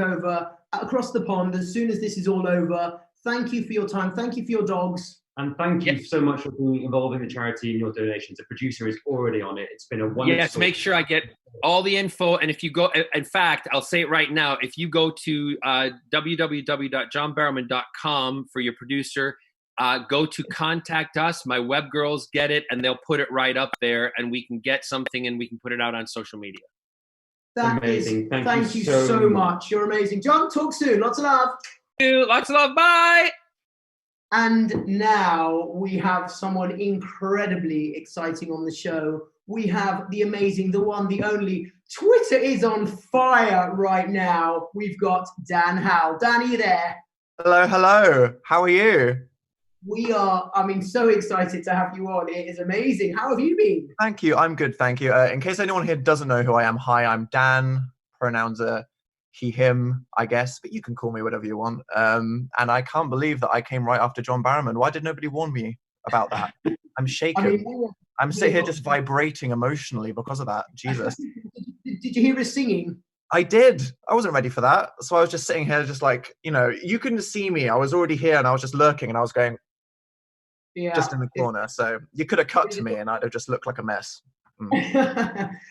over across the pond as soon as this is all over. Thank you for your time. Thank you for your dogs. And thank you so much for being involved in the charity and your donations. The producer is already on it. It's been a wonderful... Yes, make sure I get all the info. And if you go, in fact, I'll say it right now. If you go to www.johnbarrowman.com for your producer, go to contact us. My web girls get it, and they'll put it right up there, and we can get something, and we can put it out on social media. That amazing. Thank you so much. You're amazing. John, talk soon. Lots of love. Thank you. Lots of love. Bye. And now we have someone incredibly exciting on the show. We have the amazing, the one, the only. Twitter is on fire right now. We've got Dan Howell. Dan, are you there? Hello, hello. How are you? We are, so excited to have you on. It is amazing. How have you been? Thank you. I'm good, thank you. In case anyone here doesn't know who I am, hi, I'm Dan. Pronouns are he, him, I guess, but you can call me whatever you want. And I can't believe that I came right after John Barrowman. Why did nobody warn me about that? I'm shaken. I'm sitting here just vibrating emotionally because of that. Jesus. Did you hear us singing? I did. I wasn't ready for that. So I was just sitting here just like, you couldn't see me. I was already here and I was just lurking and I was going just in the corner. So you could have cut to me and I'd have just looked like a mess.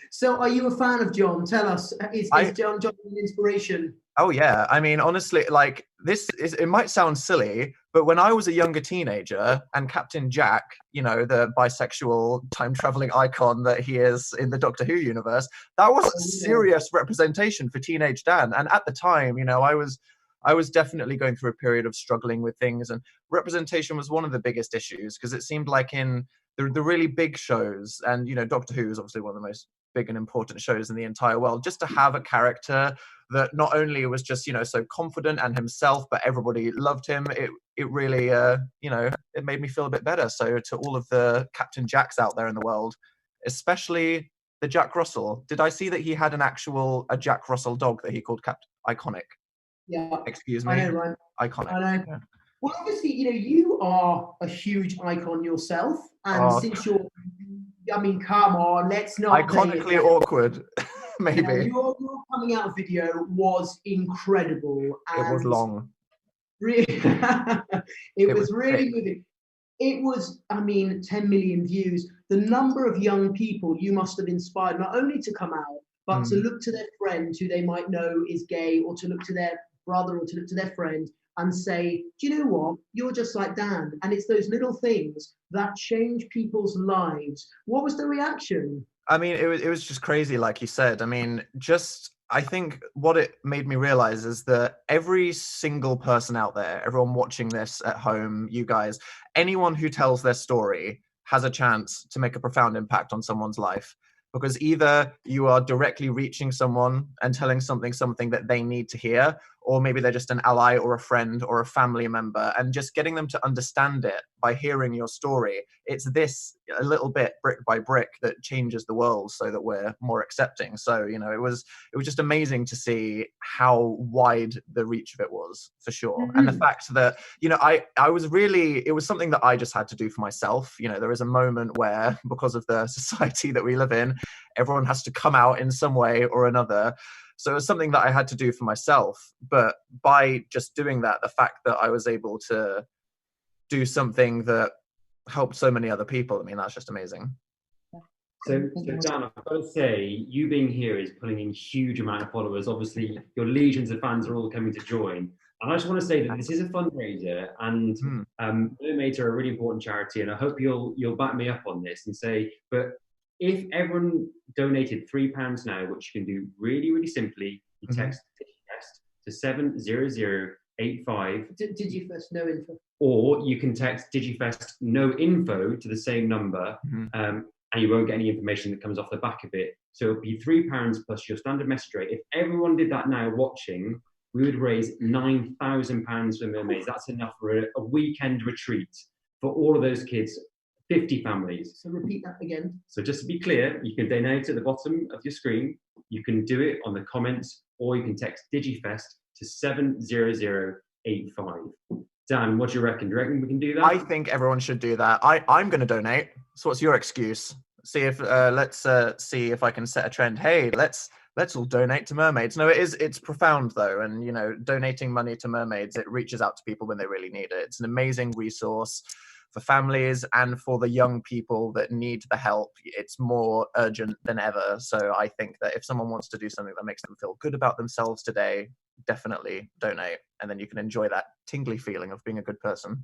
So are you a fan of John? Tell us, is John an inspiration? Oh yeah, honestly, it might sound silly, but when I was a younger teenager and Captain Jack, the bisexual time-traveling icon that he is in the Doctor Who universe, that was a serious representation for teenage Dan. And at the time, I was definitely going through a period of struggling with things, and representation was one of the biggest issues, because it seemed like in the really big shows, and Doctor Who is obviously one of the most big and important shows in the entire world, just to have a character that not only was just so confident and himself, but everybody loved him, it really it made me feel a bit better. So to all of the Captain Jacks out there in the world, especially the Jack Russell, did I see that he had a Jack Russell dog that he called Iconic? Yeah. Excuse me. I know, right? Iconic. I know. Yeah. Well, obviously, you are a huge icon yourself, and since you're, come on, let's not. Iconically awkward, maybe. Your coming out video was incredible. And it was long. Really, it was really moving. It was, 10 million views. The number of young people you must have inspired, not only to come out, but to look to their friend who they might know is gay, or to look to their brother, or to look to their friend and say, do you know what? You're just like Dan. And it's those little things that change people's lives. What was the reaction? It was just crazy, like you said. I think what it made me realize is that every single person out there, everyone watching this at home, you guys, anyone who tells their story has a chance to make a profound impact on someone's life. Because either you are directly reaching someone and telling something that they need to hear, or maybe they're just an ally or a friend or a family member, and just getting them to understand it by hearing your story. It's this a little bit brick by brick that changes the world so that we're more accepting. So, it was just amazing to see how wide the reach of it was, for sure. Mm-hmm. And the fact that, it was something that I just had to do for myself. There is a moment where, because of the society that we live in, everyone has to come out in some way or another. So it was something that I had to do for myself. But by just doing that, the fact that I was able to do something that helped so many other people, that's just amazing. So Dan, I've got to say, you being here is pulling in huge amount of followers. Obviously, your legions of fans are all coming to join. And I just want to say that this is a fundraiser, and Mermaids are a really important charity, and I hope you'll back me up on this and say, but if everyone donated £3 now, which you can do really, really simply, you text DigiFest to 70085. DigiFest, no info. Or you can text DigiFest, no info to the same number, and you won't get any information that comes off the back of it. So it'll be £3 plus your standard message rate. If everyone did that now watching, we would raise £9,000 for Mermaids. That's enough for a weekend retreat for all of those kids. 50 families. So repeat that again. So just to be clear, you can donate at the bottom of your screen. You can do it on the comments, or you can text DigiFest to 70085. Dan, what do you reckon? Do you reckon we can do that? I think everyone should do that. I'm going to donate. So what's your excuse? See if let's see if I can set a trend. Hey, let's let's all donate to Mermaids. No, it's profound though. And, you know, donating money to Mermaids, it reaches out to people when they really need it. It's an amazing resource for families and for the young people that need the help. It's more urgent than ever. So I think that if someone wants to do something that makes them feel good about themselves today, definitely donate. And then you can enjoy that tingly feeling of being a good person.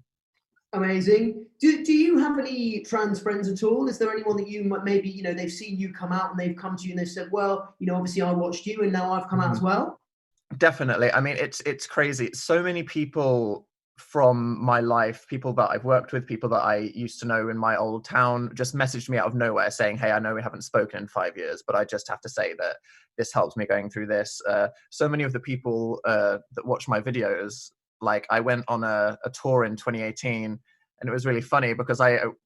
Amazing. Do you have any trans friends at all? Is there anyone that you maybe, you know, they've seen you come out and they've come to you and they've said, well, you know, obviously I watched you and now I've come out as well? Definitely. I mean, it's crazy. So many people from my life, people that I've worked with, people that I used to know in my old town, just messaged me out of nowhere saying, hey, I know we haven't spoken in 5 years, but I just have to say that this helps me going through this. So many of the people that watch my videos, like I went on a tour in 2018, and it was really funny because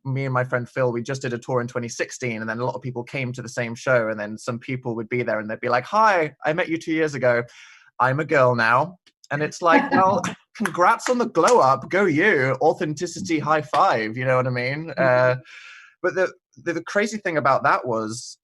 me and my friend Phil, we just did a tour in 2016, and then a lot of people came to the same show, and then some people would be there and they'd be like, hi, I met you 2 years ago. I'm a girl now. And it's like, well, congrats on the glow up. Go you. Authenticity, high five. You know what I mean? But the crazy thing about that was,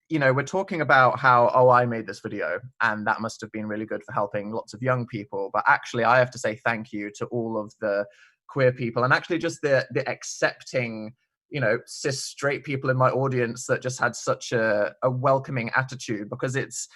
you know, we're talking about how, oh, I made this video and that must have been really good for helping lots of young people. But actually, I have to say thank you to all of the queer people and actually just the accepting, you know, cis straight people in my audience that just had such a welcoming attitude, because it's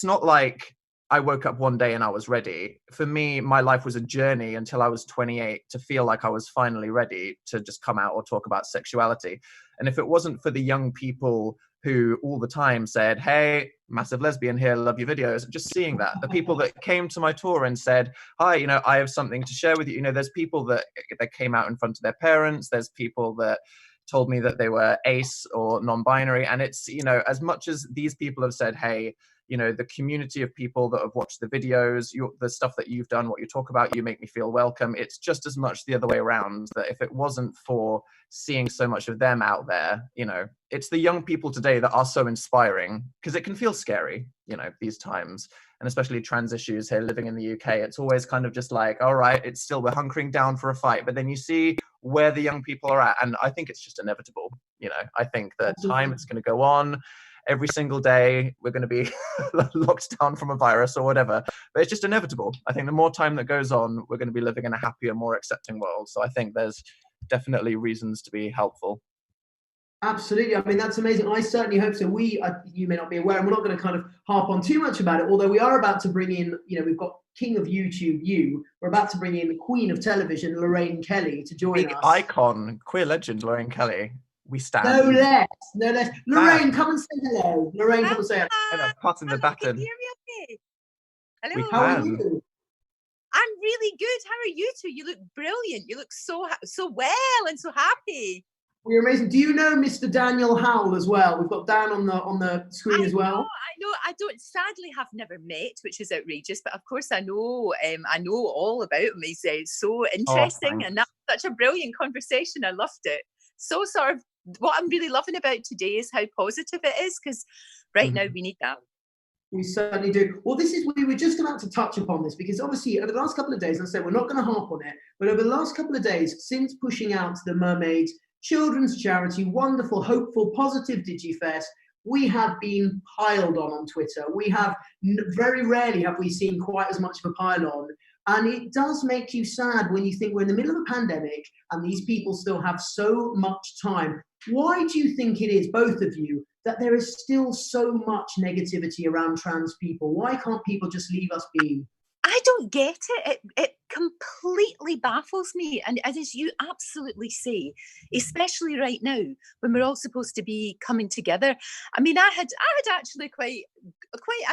not like I woke up one day and I was ready. For me, my life was a journey until I was 28 to feel like I was finally ready to just come out or talk about sexuality. And if it wasn't for the young people who all the time said, hey, massive lesbian here, love your videos, just seeing that, the people that came to my tour and said, hi, you know, I have something to share with you. You know, there's people that came out in front of their parents. There's people that told me that they were ace or non-binary. And it's, you know, as much as these people have said, hey, you know, the community of people that have watched the videos, the stuff that you've done, what you talk about, you make me feel welcome. It's just as much the other way around, that if it wasn't for seeing so much of them out there, you know, it's the young people today that are so inspiring, because it can feel scary, you know, these times, and especially trans issues here living in the UK. It's always kind of just like, all right, it's still, we're hunkering down for a fight. But then you see where the young people are at. And I think it's just inevitable. You know, I think that time is going to go on. Every single day we're going to be locked down from a virus or whatever, but it's just inevitable. I think the more time that goes on, we're going to be living in a happier, more accepting world. So I think there's definitely reasons to be helpful. Absolutely. I mean, that's amazing. I certainly hope so. You may not be aware, and we're not going to kind of harp on too much about it, although we are about to bring in, you know, we've got King of YouTube, we're about to bring in the Queen of Television, Lorraine Kelly, to join us. Icon, queer legend, Lorraine Kelly. We stand. No less. Lorraine, come and say hello. Lorraine, come and say hello. Passing the baton. Can you hear me okay? Hello. How are you? I'm really good. How are you two? You look brilliant. You look so well and so happy. We're amazing. Do you know Mr. Daniel Howell as well? We've got Dan on the screen as well. I know. I don't. Sadly, have never met, which is outrageous. But of course, I know. I know all about him. He's so interesting, and that's such a brilliant conversation. I loved it. So sort of what I'm really loving about today is how positive it is, because right now we need that. We certainly do. Well, we were just about to touch upon this, because obviously over the last couple of days, I said we're not going to harp on it, but over the last couple of days, since pushing out the Mermaids children's charity, wonderful, hopeful, positive DigiFest, we have been piled on Twitter. We have very rarely have we seen quite as much of a pile on. And it does make you sad when you think we're in the middle of a pandemic and these people still have so much time. Why do you think it is, both of you, that there is still so much negativity around trans people? Why can't people just leave us be? I don't get it. It completely baffles me. And as you absolutely say, especially right now when we're all supposed to be coming together. I mean, I had actually quite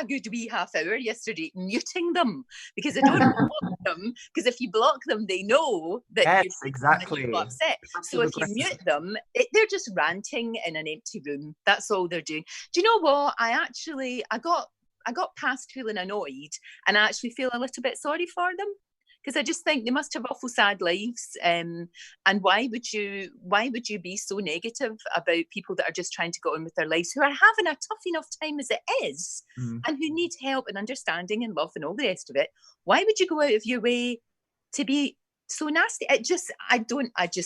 a good wee half hour yesterday muting them, because I don't block them, because if you block them, they know that you're exactly upset. So if you mute them, they're just ranting in an empty room. That's all they're doing. Do you know what? I got past feeling annoyed, and I actually feel a little bit sorry for them, because I just think they must have awful sad lives. And why would you be so negative about people that are just trying to go on with their lives, who are having a tough enough time as it is, and who need help and understanding and love and all the rest of it? Why would you go out of your way to be so nasty. I just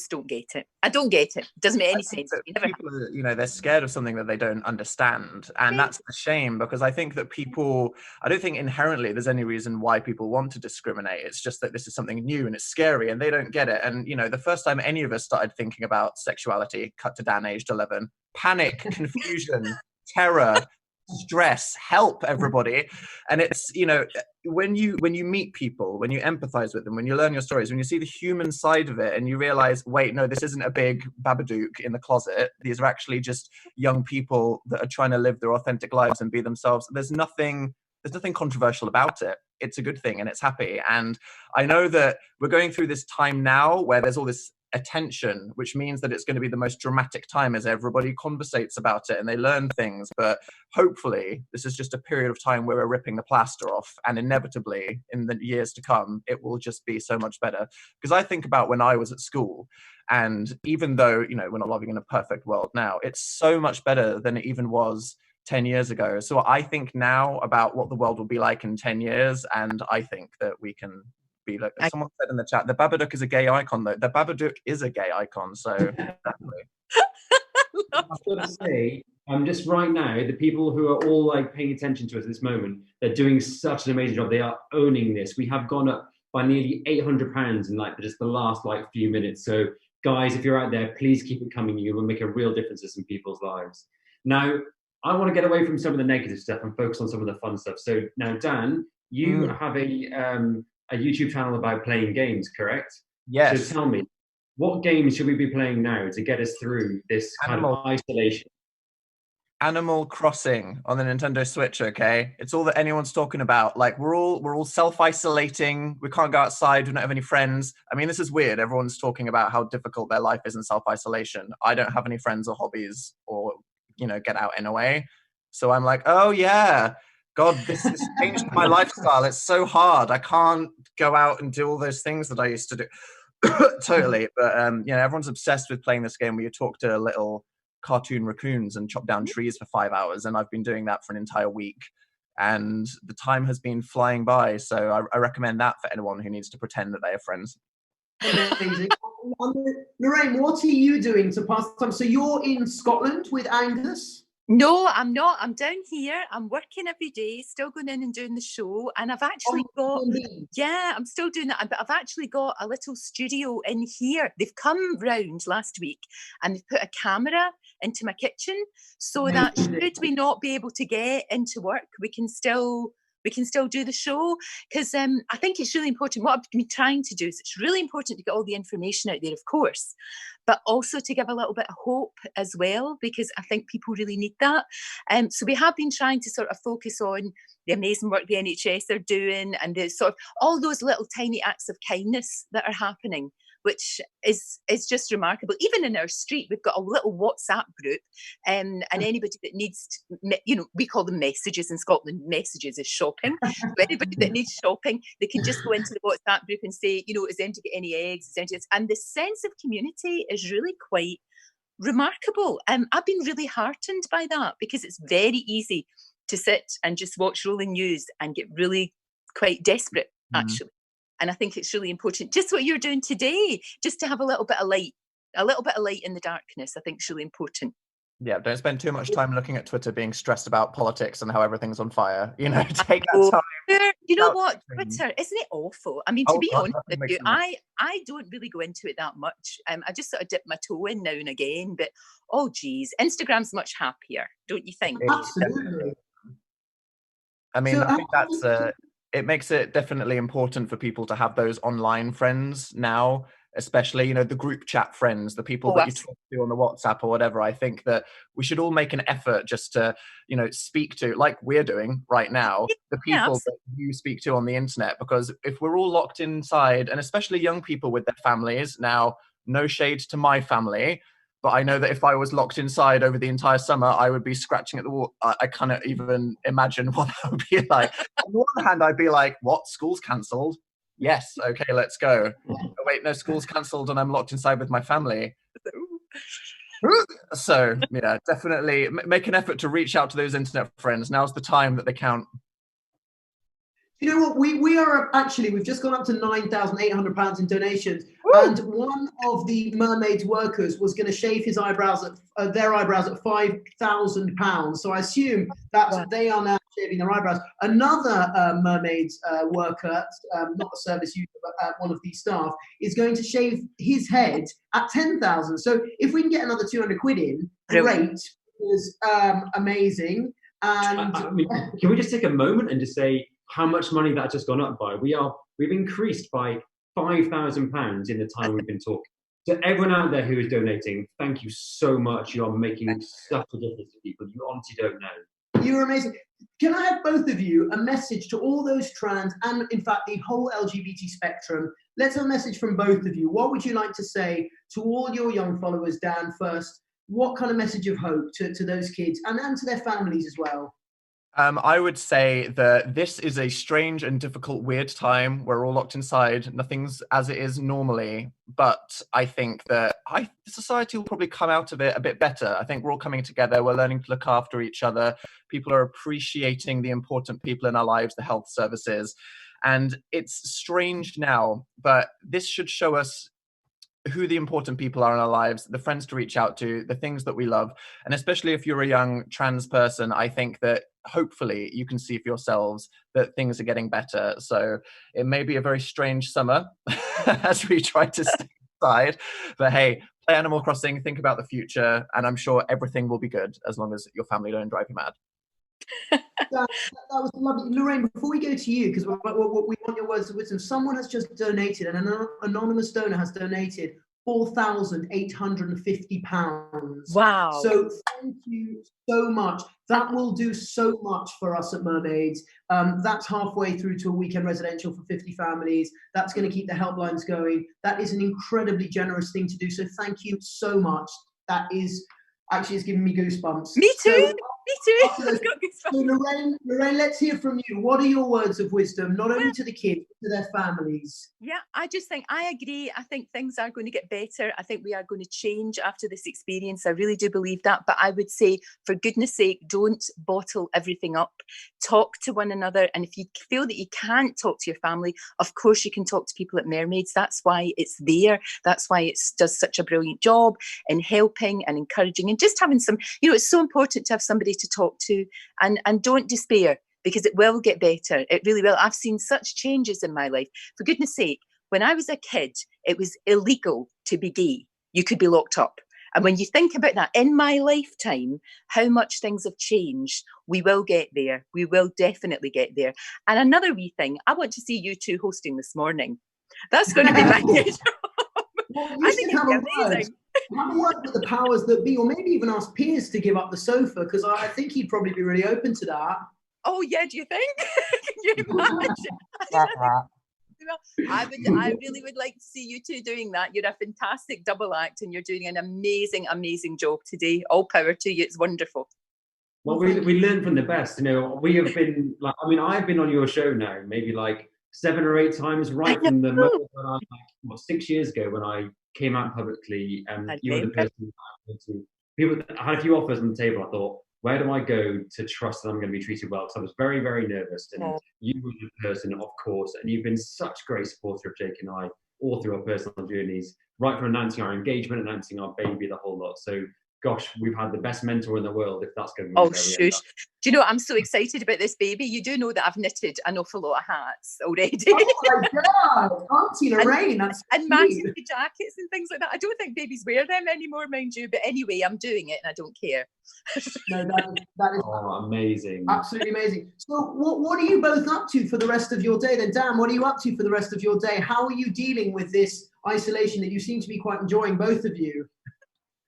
don't get it. I don't get it. It doesn't make any sense. People are, they're scared of something that they don't understand. And that's a shame, because I think that I don't think inherently there's any reason why people want to discriminate. It's just that this is something new and it's scary and they don't get it. And, the first time any of us started thinking about sexuality, cut to Dan aged 11, panic, confusion, terror, stress, help everybody. And it's, when you meet people, when you empathize with them, when you learn your stories, when you see the human side of it and you realize, wait, no, this isn't a big Babadook in the closet. These are actually just young people that are trying to live their authentic lives and be themselves. There's nothing controversial about it. It's a good thing and it's happy. And I know that we're going through this time now where there's all this attention, which means that it's going to be the most dramatic time as everybody conversates about it and they learn things. But hopefully this is just a period of time where we're ripping the plaster off, and inevitably in the years to come it will just be so much better. Because I think about when I was at school, and even though we're not living in a perfect world now, it's so much better than it even was 10 years ago. So I think now about what the world will be like in 10 years, and I think that we can be like someone said in the chat, the Babadook is a gay icon. Though the Babadook is a gay icon, so definitely. I've got to say, just right now, the people who are all like paying attention to us at this moment, they're doing such an amazing job. They are owning this. We have gone up by nearly £800 in just the last few minutes. So guys, if you're out there, please keep it coming. You will make a real difference in some people's lives. Now, I want to get away from some of the negative stuff and focus on some of the fun stuff. So now, Dan, you have a YouTube channel about playing games, correct? Yes. So tell me, what games should we be playing now to get us through this kind of isolation? Animal Crossing on the Nintendo Switch, okay? It's all that anyone's talking about. We're all self-isolating. We can't go outside. We don't have any friends. I mean, this is weird. Everyone's talking about how difficult their life is in self-isolation. I don't have any friends or hobbies or, get out in a way. So I'm like, oh yeah, God, this has changed my lifestyle. It's so hard. I can't go out and do all those things that I used to do. Totally. But, everyone's obsessed with playing this game where you talk to little cartoon raccoons and chop down trees for 5 hours. And I've been doing that for an entire week. And the time has been flying by. So I recommend that for anyone who needs to pretend that they are friends. Amazing. Lorraine, what are you doing to pass time? So you're in Scotland with Angus? No, I'm not. I'm down here. I'm working every day, still going in and doing the show. And I've actually I'm still doing that. But I've actually got a little studio in here. They've come round last week and they've put a camera into my kitchen so that should we not be able to get into work, we can still do the show. Because I think it's really important. What I've been trying to do is it's really important to get all the information out there, of course, but also to give a little bit of hope as well, because I think people really need that. So we have been trying to sort of focus on the amazing work the NHS are doing and the sort of all those little tiny acts of kindness that are happening, which is just remarkable. Even in our street, we've got a little WhatsApp group, and anybody that needs, we call them messages in Scotland. Messages is shopping. So anybody that needs shopping, they can just go into the WhatsApp group and say, is anyone get any eggs? And the sense of community is really quite remarkable. I've been really heartened by that, because it's very easy to sit and just watch rolling news and get really quite desperate, actually. And I think it's really important, just what you're doing today, just to have a little bit of light in the darkness. I think is really important. Yeah, don't spend too much time looking at Twitter being stressed about politics and how everything's on fire. Take that time. You know what? Twitter, isn't it awful? I mean, to be honest with you, I don't really go into it that much. I just sort of dip my toe in now and again. But, oh, geez, Instagram's much happier, don't you think? Absolutely. I mean, I think that's... it makes it definitely important for people to have those online friends now, especially, the group chat friends, the people that you talk to on the WhatsApp or whatever. I think that we should all make an effort just to, speak to, like we're doing right now, the people that you speak to on the internet, because if we're all locked inside, and especially young people with their families, now, no shade to my family, but I know that if I was locked inside over the entire summer, I would be scratching at the wall. I cannot even imagine what that would be like. On the one hand, I'd be like, what, school's cancelled? Yes, okay, let's go. Oh, wait, no, school's cancelled and I'm locked inside with my family. So, yeah, definitely make an effort to reach out to those internet friends. Now's the time that they count. You know what? We are actually, we've just gone up to £9,800 in donations. Woo! And one of the Mermaids workers was going to shave his eyebrows at their eyebrows at £5,000. So I assume that they are now shaving their eyebrows. Another Mermaids worker, not a service user, but one of the staff, is going to shave his head at 10,000. So if we can get another 200 quid in, great. Is amazing. And I mean, can we just take a moment and just say how much money that just gone up by? We've increased by £5,000 in the time we've been talking. So everyone out there who is donating, thank you so much. You are making such a difference to people. You honestly don't know. You're amazing. Can I have both of you a message to all those trans and, in fact, the whole LGBT spectrum? Let's have a message from both of you. What would you like to say to all your young followers, Dan, first? What kind of message of hope to those kids and to their families as well? I would say that this is a strange and difficult, weird time. We're all locked inside. Nothing's as it is normally. But I think that society will probably come out of it a bit better. I think we're all coming together. We're learning to look after each other. People are appreciating the important people in our lives, the health services. And it's strange now, but this should show us who the important people are in our lives, the friends to reach out to, the things that we love. And especially if you're a young trans person, I think that hopefully you can see for yourselves that things are getting better. So it may be a very strange summer as we try to stay inside, but hey, play Animal Crossing, think about the future, and I'm sure everything will be good as long as your family don't drive you mad. That was lovely. Lorraine, before we go to you, because we want your words of wisdom, someone has just donated, an anonymous donor has donated £4,850. Wow. So thank you so much. That will do so much for us at Mermaids. That's halfway through to a weekend residential for 50 families. That's going to keep the helplines going. That is an incredibly generous thing to do. So thank you so much. That is actually, it's giving me goosebumps. Me too. So, me too. So Lorraine, let's hear from you. What are your words of wisdom, not only to the kids, but to their families? Yeah, I just think I agree. I think things are going to get better. I think we are going to change after this experience. I really do believe that. But I would say, for goodness sake, don't bottle everything up. Talk to one another. And if you feel that you can't talk to your family, of course you can talk to people at Mermaids. That's why it's there. That's why it does such a brilliant job in helping and encouraging and just having some, it's so important to have somebody to talk to, and don't despair, because it will get better. It really will. I've seen such changes in my life. For goodness sake, when I was a kid, it was illegal to be gay. You could be locked up. And when you think about that, in my lifetime, how much things have changed, we will get there. We will definitely get there. And another wee thing, I want to see you two hosting this morning. That's going to be my new job. Well, I think it's amazing. Have a word with the powers that be, or maybe even ask Piers to give up the sofa, because I think he'd probably be really open to that. Oh yeah, do you think? Can you imagine? I really would like to see you two doing that. You're a fantastic double act, and you're doing an amazing, amazing job today. All power to you. It's wonderful. Well, we learn from the best. We have been I've been on your show now maybe like 7 or 8 times, right from the moment when I 6 years ago when I came out publicly. You were the person I had a few offers on the table. I thought, where do I go to trust that I'm going to be treated well? Because I was very, very nervous. And you were the person, of course, and you've been such a great supporter of Jake and I all through our personal journeys, right from announcing our engagement, announcing our baby, the whole lot. So, gosh, we've had the best mentor in the world, if that's going to be. Oh, shush. Do you know, I'm so excited about this baby. You do know that I've knitted an awful lot of hats already. Oh my God, Auntie Lorraine, and matching the jackets and things like that. I don't think babies wear them anymore, mind you. But anyway, I'm doing it and I don't care. No, that is amazing. Absolutely amazing. So what are you both up to for the rest of your day then? Dan, what are you up to for the rest of your day? How are you dealing with this isolation that you seem to be quite enjoying, both of you?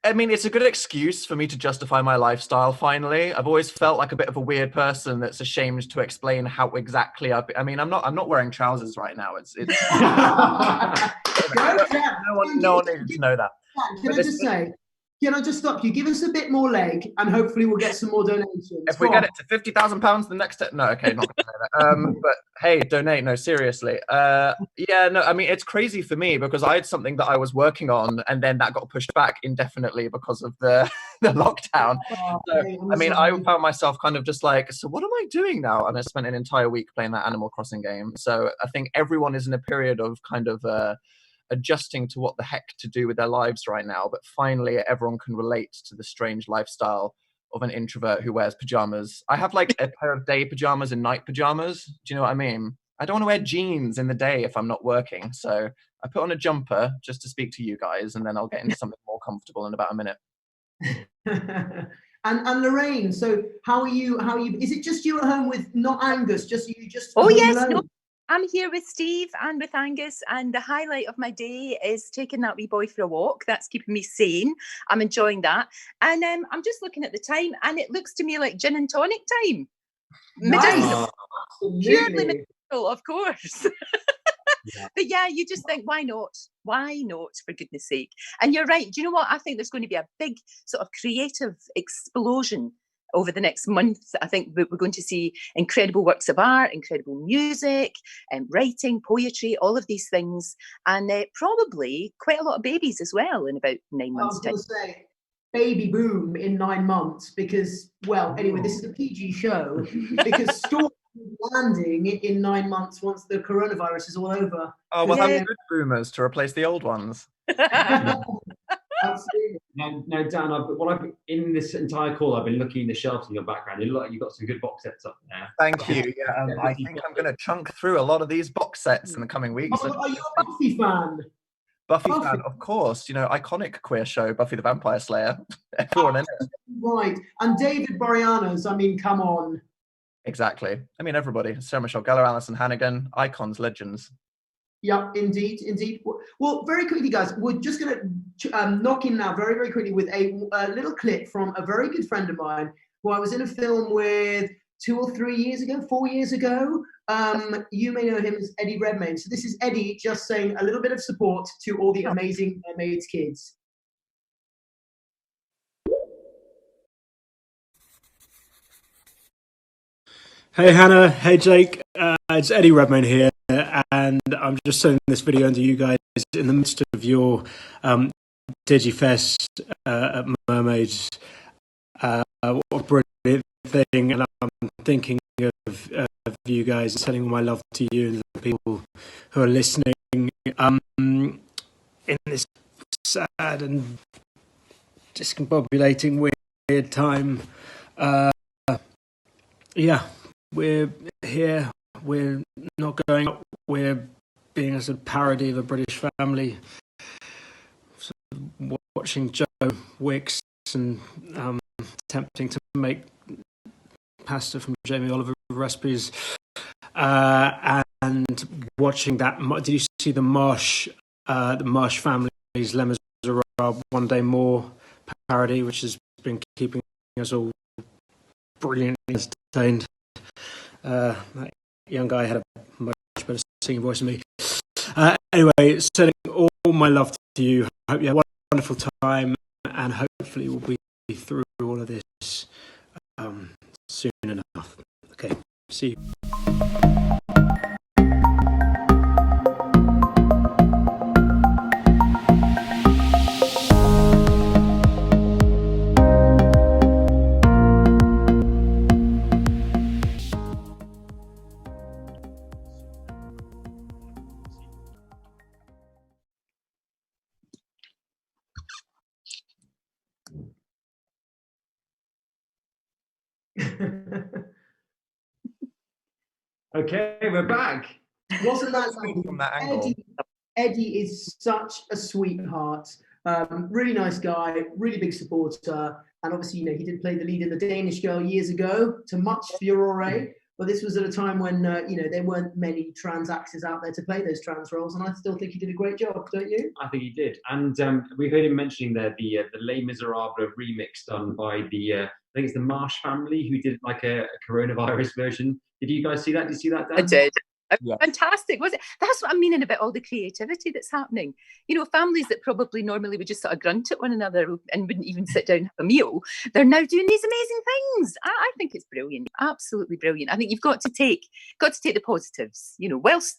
I mean, it's a good excuse for me to justify my lifestyle, finally. I've always felt like a bit of a weird person that's ashamed to explain how exactly I'm not wearing trousers right now. It's no one needs to know that. Can Can I just stop you? Give us a bit more leg, and hopefully we'll get some more donations. If we get it to £50,000 the next no, okay, not gonna say that. But hey, donate. No, seriously. Yeah, no, I mean it's crazy for me because I had something that I was working on, and then that got pushed back indefinitely because of the the lockdown. So, I mean, I found myself kind of just like, so what am I doing now? And I spent an entire week playing that Animal Crossing game. So I think everyone is in a period of kind of adjusting to what the heck to do with their lives right now, but finally everyone can relate to the strange lifestyle of an introvert who wears pajamas. I have like a pair of day pajamas and night pajamas. Do you know what I mean? I don't want to wear jeans in the day if I'm not working, so I put on a jumper just to speak to you guys, and then I'll get into something more comfortable in about a minute. And Lorraine, so how are you? Is it just you at home with not Angus? Oh yes, alone? No. I'm here with Steve and with Angus, and the highlight of my day is taking that wee boy for a walk. That's keeping me sane. I'm enjoying that. And I'm just looking at the time, and it looks to me like gin and tonic time. Nice. Purely medicinal, of course. Yeah. But yeah, you just think, why not? Why not, for goodness sake? And you're right. Do you know what? I think there's going to be a big sort of creative explosion over the next month. I think we're going to see incredible works of art, incredible music, writing, poetry, all of these things, and probably quite a lot of babies as well in about 9 months' time. I was going to say, baby boom in 9 months because, well, anyway, this is a PG show because Storm landing in 9 months once the coronavirus is all over. Oh, well, have good boomers to replace the old ones. Absolutely. No, Dan, in this entire call, I've been looking in the shelves in your background. You look like you've got some good box sets up there. Thank you. Yeah, I think I'm going to chunk through a lot of these box sets in the coming weeks. Oh, are you a Buffy fan? Buffy fan, of course. You know, iconic queer show, Buffy the Vampire Slayer. Everyone in it. Right. And David Boreanaz, I mean, come on. Exactly. I mean, everybody. Sarah Michelle Gellar, Alison Hannigan, icons, legends. Yeah, indeed. Well, very quickly, guys, we're just going to knock in now very, very quickly with a little clip from a very good friend of mine who I was in a film with 4 years ago. You may know him as Eddie Redmayne. So this is Eddie just saying a little bit of support to all the amazing Mermaids kids. Hey Hannah, hey Jake, it's Eddie Redmayne here, and I'm just sending this video to you guys in the midst of your Digifest at Mermaids. What a brilliant thing, and I'm thinking of you guys, sending my love to you and the people who are listening in this sad and discombobulating weird time. We're here, we're not going out, we're being a sort of parody of a British family, sort of watching Joe Wicks and attempting to make pasta from Jamie Oliver recipes, and watching that. Did you see the Marsh family's Les Miserables One Day More parody, which has been keeping us all brilliantly entertained? That young guy had a much better singing voice than me. Anyway, sending all my love to you. I hope you have a wonderful time, and hopefully we'll be through all of this soon enough. Okay, see you. Okay, we're back. Wasn't that from that angle? Eddie is such a sweetheart. Really nice guy, really big supporter, and obviously, you know, he did play the lead in The Danish Girl years ago, to much furore. But this was at a time when you know, there weren't many trans actors out there to play those trans roles, and I still think he did a great job, don't you? I think he did, and we heard him mentioning there the Les Miserables remix done by I think it's the Marsh family, who did like a coronavirus version. Did you guys see that? Did you see that, Dan? I did. Yes. Fantastic, was it? That's what I'm meaning about all the creativity that's happening. You know, families that probably normally would just sort of grunt at one another and wouldn't even sit down and have a meal, they're now doing these amazing things. I think it's brilliant, absolutely brilliant. I think you've got to take the positives. Whilst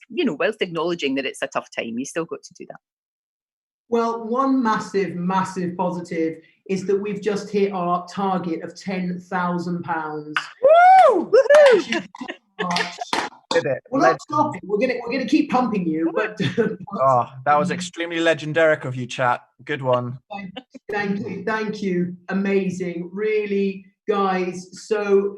acknowledging that it's a tough time, you still got to do that. Well, one massive, massive positive is that we've just hit our target of £10,000. Woo! Woohoo! We're not stopping. We're gonna keep pumping you. But that was extremely legendaric of you, chat. Good one. Thank you. Amazing, really, guys. So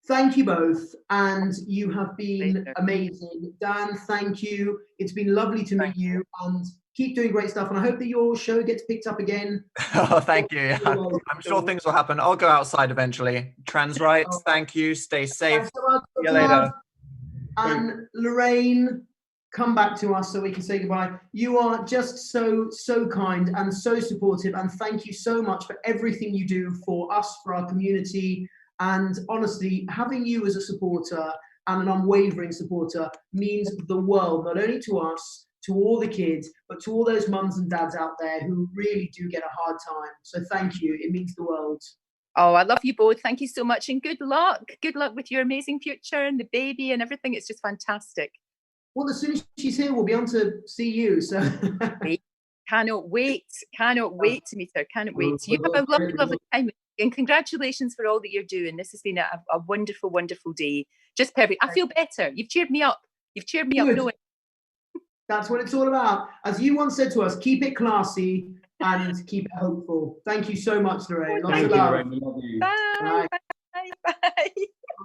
thank you both, and you have been amazing. Dan, thank you. It's been lovely to meet you, and keep doing great stuff. And I hope that your show gets picked up again. Oh, thank you. I'm sure things will happen. I'll go outside eventually. Trans rights, thank you. Stay safe. See you later. And Lorraine, come back to us so we can say goodbye. You are just so kind and so supportive, and thank you so much for everything you do for us, for our community. And honestly, having you as a supporter and an unwavering supporter means the world, not only to us, to all the kids, but to all those mums and dads out there who really do get a hard time. So thank you. It means the world. Oh, I love you both. Thank you so much, and good luck. Good luck with your amazing future and the baby and everything. It's just fantastic. Well, as soon as she's here, we'll be on to see you. So cannot wait to meet her. Cannot wait. You have a lovely time, and congratulations for all that you're doing. This has been a wonderful, wonderful day. Just perfect. I feel better. You've cheered me up. Knowing. That's what it's all about. As you once said to us, keep it classy and keep it hopeful. Thank you so much, Lorraine. Lots of love. Lorraine. We love you. Bye.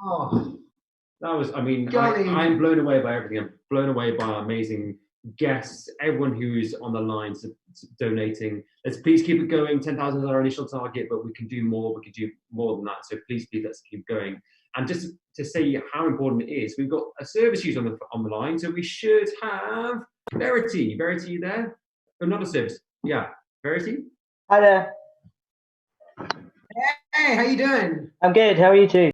Oh, that was, I'm blown away by everything. I'm blown away by our amazing guests, everyone who's on the line donating. Let's please keep it going. 10,000 is our initial target, but we can do more. We can do more than that. So please, let's keep going. And just to say how important it is, we've got a service user on the line. So we should have Verity. Verity, you there? Oh, not a service. Yeah. Verity? Hi there. Hey, how you doing? I'm good. How are you two?